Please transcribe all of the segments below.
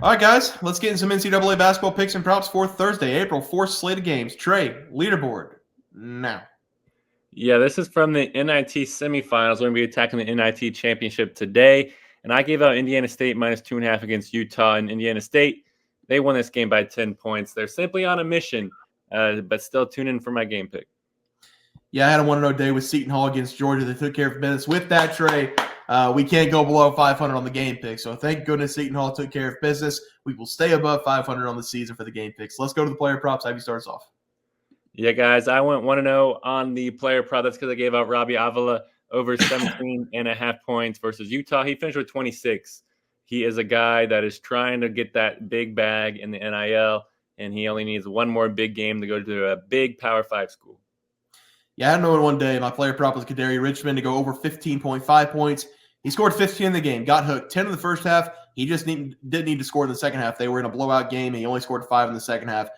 All right, guys, let's get in some NCAA basketball picks and props for Thursday, April 4th slate of games. Trey, leaderboard, now. Yeah, this is from the NIT semifinals. We're going to be attacking the NIT championship today. And I gave out Indiana State minus 2.5 against Utah. And Indiana State, they won this game by 10 points. They're simply on a mission, but still tune in for my game pick. Yeah, I had a 1-0 day with Seton Hall against Georgia. They took care of business. With that, Trey, we can't go below 500 on the game pick. So thank goodness Seton Hall took care of business. We will stay above 500 on the season for the game picks. Let's go to the player props. Have you start us off? Yeah, guys, I went 1-0 on the player prop. That's because I gave out Robbie Avila over 17.5 points versus Utah. He finished with 26. He is a guy that is trying to get that big bag in the NIL, and he only needs one more big game to go to a big Power 5 school. Yeah, I had another one day. My player prop was Kadaray Richmond to go over 15.5 points. He scored 15 in the game, got hooked 10 in the first half. He just didn't need to score in the second half. They were in a blowout game, and he only scored 5 in the second half.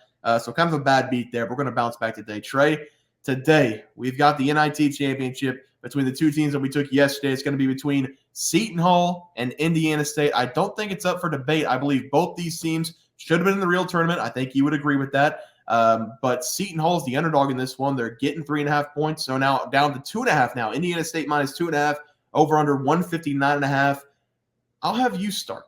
So kind of a bad beat there. But we're going to bounce back today. Trey, today we've got the NIT championship between the two teams that we took yesterday. It's going to be between Seton Hall and Indiana State. I don't think it's up for debate. I believe both these teams should have been in the real tournament. I think you would agree with that. But Seton Hall is the underdog in this one. They're getting 3.5 points. So now down to 2.5 now. Indiana State minus 2.5, over under 159.5. I'll have you start.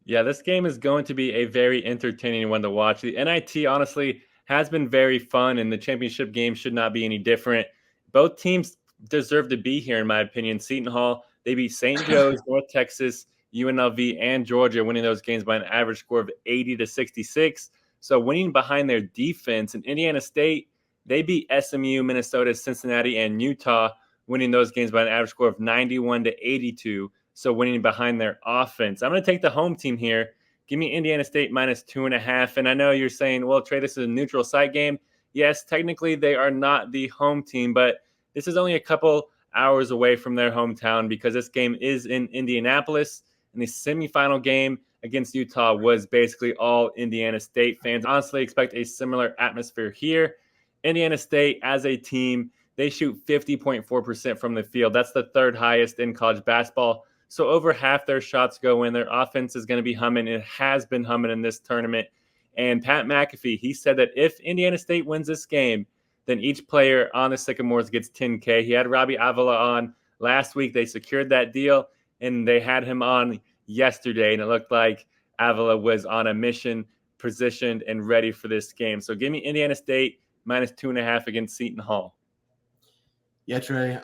Yeah, this game is going to be a very entertaining one to watch. The NIT, honestly, has been very fun, and the championship game should not be any different. Both teams deserve to be here, in my opinion. Seton Hall, they beat St. Joe's, North Texas, UNLV, and Georgia, winning those games by an average score of 80-66. So winning behind their defense. And Indiana State, they beat SMU, Minnesota, Cincinnati, and Utah, winning those games by an average score of 91-82. So winning behind their offense. I'm going to take the home team here. Give me Indiana State minus 2.5. And I know you're saying, well, Trey, this is a neutral site game. Yes, technically they are not the home team, but this is only a couple hours away from their hometown because this game is in Indianapolis. And the semifinal game against Utah was basically all Indiana State fans. Honestly, expect a similar atmosphere here. Indiana State, as a team, they shoot 50.4% from the field. That's the third highest in college basketball. So over half their shots go in. Their offense is going to be humming. It has been humming in this tournament. And Pat McAfee, he said that if Indiana State wins this game, then each player on the Sycamores gets $10K. He had Robbie Avila on last week. They secured that deal, and they had him on yesterday, and it looked like Avila was on a mission, positioned, and ready for this game. So give me Indiana State minus 2.5 against Seton Hall. Yeah, Trey.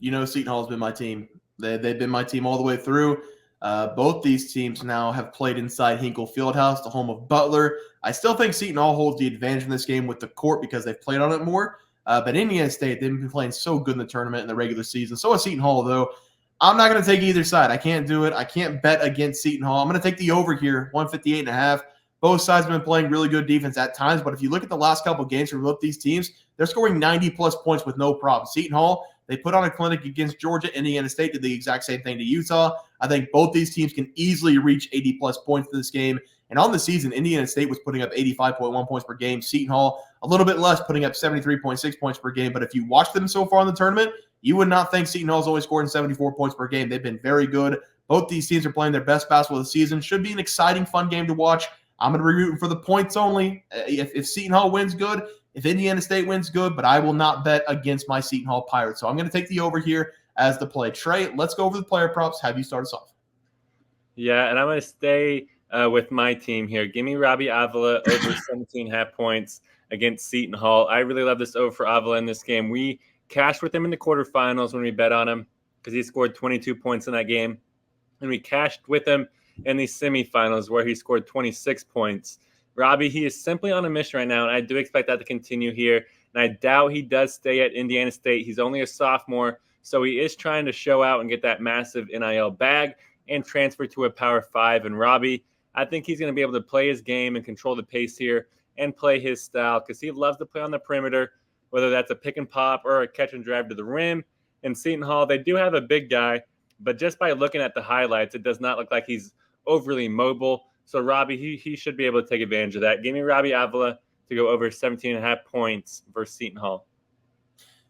Seton Hall's been my team. They've been my team all the way through. Both these teams now have played inside Hinkle Fieldhouse, the home of Butler. I still think Seton Hall holds the advantage in this game with the court because they've played on it more. But Indiana State, they've been playing so good in the tournament in the regular season. So is Seton Hall, though. I'm not going to take either side. I can't do it. I can't bet against Seton Hall. I'm going to take the over here, 158.5. Both sides have been playing really good defense at times. But if you look at the last couple of games from both these teams, they're scoring 90-plus points with no problem. Seton Hall, they put on a clinic against Georgia. Indiana State did the exact same thing to Utah. I think both these teams can easily reach 80-plus points in this game. And on the season, Indiana State was putting up 85.1 points per game. Seton Hall, a little bit less, putting up 73.6 points per game. But if you watch them so far in the tournament, you would not think Seton Hall's only scoring 74 points per game. They've been very good. Both these teams are playing their best basketball of the season. Should be an exciting, fun game to watch. I'm going to be rooting for the points only. If Seton Hall wins, good. If Indiana State wins, good. But I will not bet against my Seton Hall Pirates. So I'm going to take the over here as the play. Trey, let's go over the player props. Have you start us off? Yeah, and I'm going to stay with my team here. Give me Robbie Avila over 17.5 points against Seton Hall. I really love this over for Avila in this game. We cashed with him in the quarterfinals when we bet on him because he scored 22 points in that game. And we cashed with him in the semifinals where he scored 26 points. Robbie, he is simply on a mission right now, and I do expect that to continue here. And I doubt he does stay at Indiana State. He's only a sophomore, so he is trying to show out and get that massive NIL bag and transfer to a Power 5. And Robbie, I think he's going to be able to play his game and control the pace here and play his style because he loves to play on the perimeter, whether that's a pick and pop or a catch and drive to the rim. And Seton Hall, they do have a big guy, but just by looking at the highlights, it does not look like he's overly mobile. So Robbie, he should be able to take advantage of that. Give me Robbie Avila to go over 17.5 points versus Seton Hall.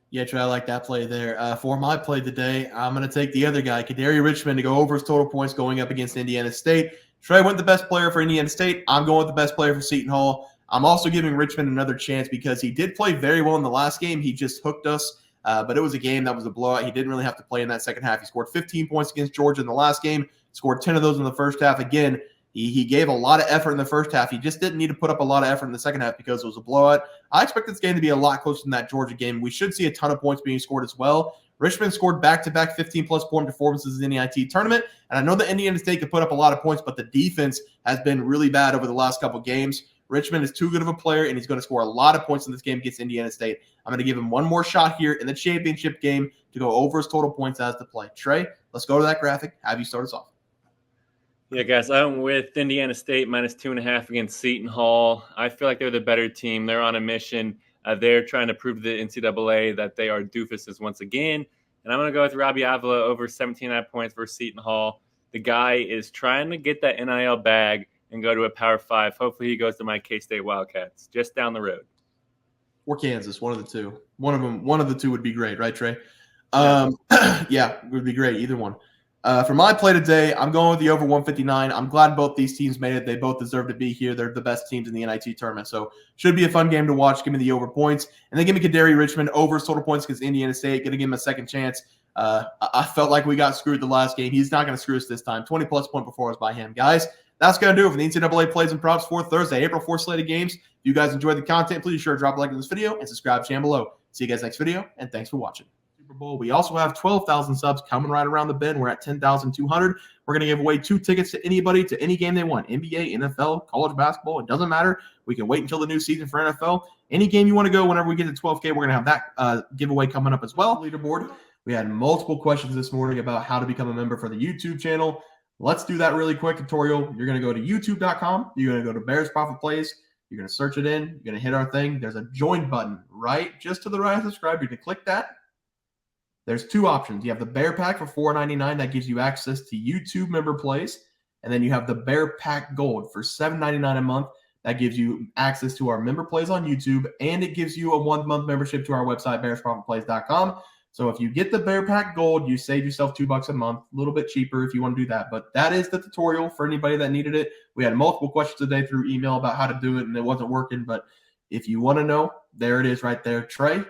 Yeah, Trey, I like that play there. For my play today, I'm going to take the other guy, Kadaray Richmond, to go over his total points going up against Indiana State. Trey went the best player for Indiana State. I'm going with the best player for Seton Hall. I'm also giving Richmond another chance because he did play very well in the last game. He just hooked us, but it was a game that was a blowout. He didn't really have to play in that second half. He scored 15 points against Georgia in the last game, scored 10 of those in the first half. Again, he gave a lot of effort in the first half. He just didn't need to put up a lot of effort in the second half because it was a blowout. I expect this game to be a lot closer than that Georgia game. We should see a ton of points being scored as well. Richmond scored back-to-back 15-plus point performances in the NIT tournament, and I know that Indiana State could put up a lot of points, but the defense has been really bad over the last couple games. Richmond is too good of a player, and he's going to score a lot of points in this game against Indiana State. I'm going to give him one more shot here in the championship game to go over his total points as the play. Trey, let's go to that graphic. Have you start us off? Yeah, guys, I'm with Indiana State -2.5 against Seton Hall. I feel like they're the better team. They're on a mission. They're trying to prove to the NCAA that they are doofuses once again. And I'm going to go with Robbie Avila over 17.5 points for Seton Hall. The guy is trying to get that NIL bag and go to a Power 5. Hopefully he goes to my K-State Wildcats just down the road. Or Kansas, one of the two. One of the two would be great, right, Trey? Yeah, it would be great, either one. For my play today, I'm going with the over 159. I'm glad both these teams made it. They both deserve to be here. They're the best teams in the NIT tournament. So should be a fun game to watch. Give me the over points. And then give me Kadaray Richmond over total points against Indiana State. Going to give him a second chance. I felt like we got screwed the last game. He's not going to screw us this time. 20-plus point performance by him. Guys, that's going to do it for the NCAA Plays and Props for Thursday, April 4th slate of games. If you guys enjoyed the content, please be sure to drop a like on this video and subscribe to the channel below. See you guys next video, and thanks for watching. Super Bowl. We also have 12,000 subs coming right around the bend. We're at 10,200. We're going to give away 2 tickets to anybody to any game they want. NBA, NFL, college basketball. It doesn't matter. We can wait until the new season for NFL. Any game you want to go, whenever we get to 12K, we're going to have that giveaway coming up as well. Leaderboard. We had multiple questions this morning about how to become a member for the YouTube channel. Let's do that really quick tutorial. You're going to go to youtube.com. You're going to go to Bears Profit Plays. You're going to search it in. You're going to hit our thing. There's a join button right just to the right of subscribe. You can click that. There's 2 options. You have the Bear Pack for $4.99. That gives you access to YouTube member plays. And then you have the Bear Pack Gold for $7.99 a month. That gives you access to our member plays on YouTube. And it gives you a 1-month membership to our website, bearsprofitplays.com. So if you get the Bear Pack Gold, you save yourself $2 a month. A little bit cheaper if you want to do that. But that is the tutorial for anybody that needed it. We had multiple questions today through email about how to do it, and it wasn't working. But if you want to know, there it is right there. Trey,